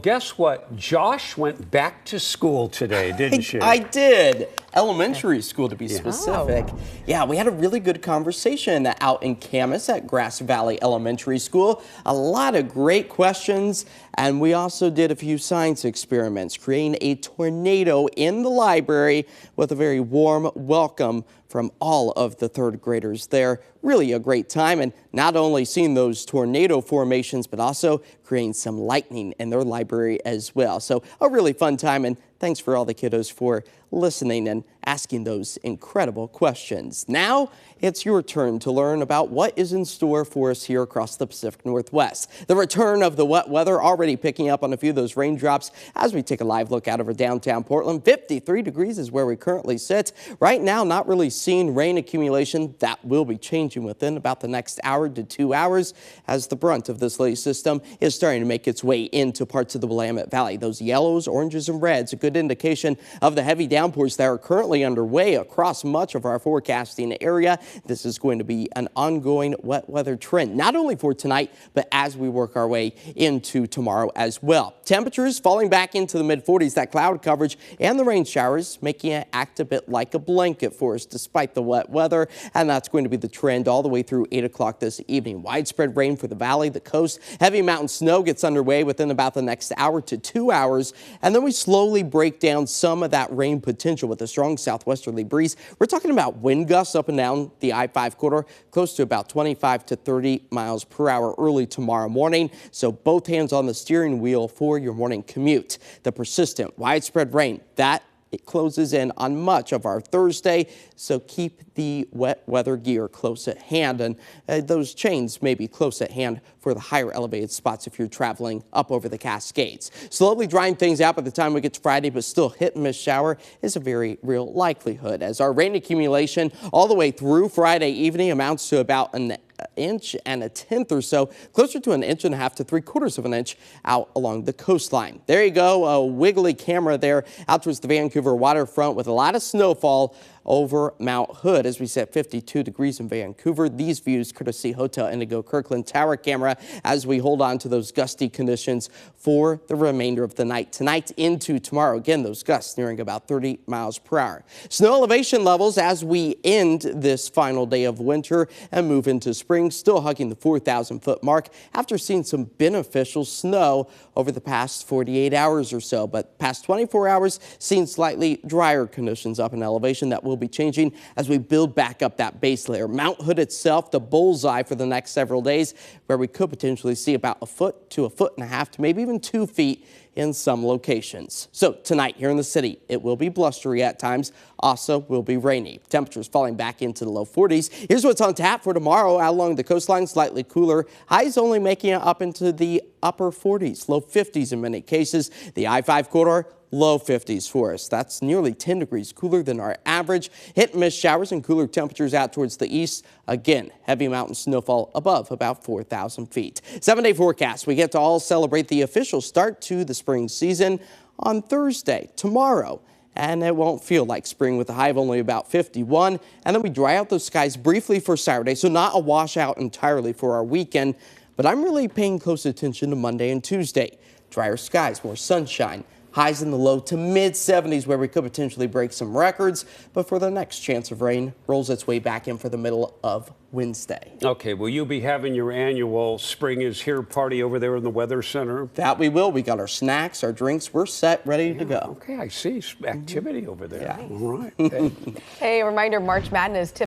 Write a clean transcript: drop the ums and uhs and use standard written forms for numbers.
Guess what? Josh went back to school today, didn't she? I did. Elementary school, to be specific. Oh. Yeah, we had a really good conversation out in Camas at Grass Valley Elementary School. A lot of great questions, and we also did a few science experiments, creating a tornado in the library with a very warm welcome from all of the third graders there. Really a great time, and not only seeing those tornado formations, but also creating some lightning in their library as well. So a really fun time, and thanks for all the kiddos for listening and asking those incredible questions. Now it's your turn to learn about what is in store for us here across the Pacific Northwest. The return of the wet weather, already picking up on a few of those raindrops as we take a live look out over downtown Portland. 53 degrees is where we currently sit. Right now, not really seeing rain accumulation. That will be changing within about the next hour to 2 hours as the brunt of this latest system is starting to make its way into parts of the Willamette Valley. Those yellows, oranges, and reds, a good indication of the heavy downpours that are currently underway across much of our forecasting area. This is going to be an ongoing wet weather trend, not only for tonight, but as we work our way into tomorrow as well. Temperatures falling back into the mid-40s, that cloud coverage and the rain showers making it act a bit like a blanket for us despite the wet weather, and that's going to be the trend all the way through 8 o'clock this evening. Widespread rain for the valley, the coast. Heavy mountain snow gets underway within about the next hour to 2 hours, and then we slowly break down some of that rain potential with a strong southwesterly breeze. We're talking about wind gusts up and down the I-5 corridor, close to about 25 to 30 miles per hour early tomorrow morning. So both hands on the steering wheel for your morning commute. The persistent widespread rain, it closes in on much of our Thursday, so keep the wet weather gear close at hand, and those chains may be close at hand for the higher elevated spots if you're traveling up over the Cascades. Slowly drying things out by the time we get to Friday, but still hit and miss shower is a very real likelihood, as our rain accumulation all the way through Friday evening amounts to about an inch and a tenth or so, closer to an inch and a half to 3/4 of an inch out along the coastline. There you go, a wiggly camera there out towards the Vancouver waterfront with a lot of snowfall over Mount Hood. As we said, 52 degrees in Vancouver. These views courtesy Hotel Indigo Kirkland Tower camera as we hold on to those gusty conditions for the remainder of the night. Tonight into tomorrow, again, those gusts nearing about 30 miles per hour. Snow elevation levels as we end this final day of winter and move into spring, still hugging the 4,000 foot mark after seeing some beneficial snow over the past 48 hours or so. But past 24 hours, seeing slightly drier conditions up in elevation that will be changing as we build back up that base layer. Mount Hood itself, the bullseye for the next several days, where we could potentially see about 1 foot to 1.5 feet to maybe even 2 feet in some locations. So tonight here in the city, it will be blustery at times. Also will be rainy. Temperatures falling back into the low 40s. Here's what's on tap for tomorrow out along the coastline, slightly cooler. Highs only making it up into the upper 40s, low 50s in many cases. The I-5 corridor, low 50s for us. That's nearly 10 degrees cooler than our average. Hit and miss showers and cooler temperatures out towards the east. Again, heavy mountain snowfall above about 4,000 feet. 7-day forecast. We get to all celebrate the official start to the spring season on Thursday, tomorrow. And it won't feel like spring with a high of only about 51. And then we dry out those skies briefly for Saturday, so not a washout entirely for our weekend. But I'm really paying close attention to Monday and Tuesday. Drier skies, more sunshine. Highs in the low to mid 70s where we could potentially break some records. But for the next chance of rain, rolls its way back in for the middle of Wednesday. Okay, will you be having your annual Spring is Here party over there in the Weather Center? That we will. We got our snacks, our drinks. We're set, ready to go. Okay, I see activity over there. Yeah. All right. Hey, reminder, March Madness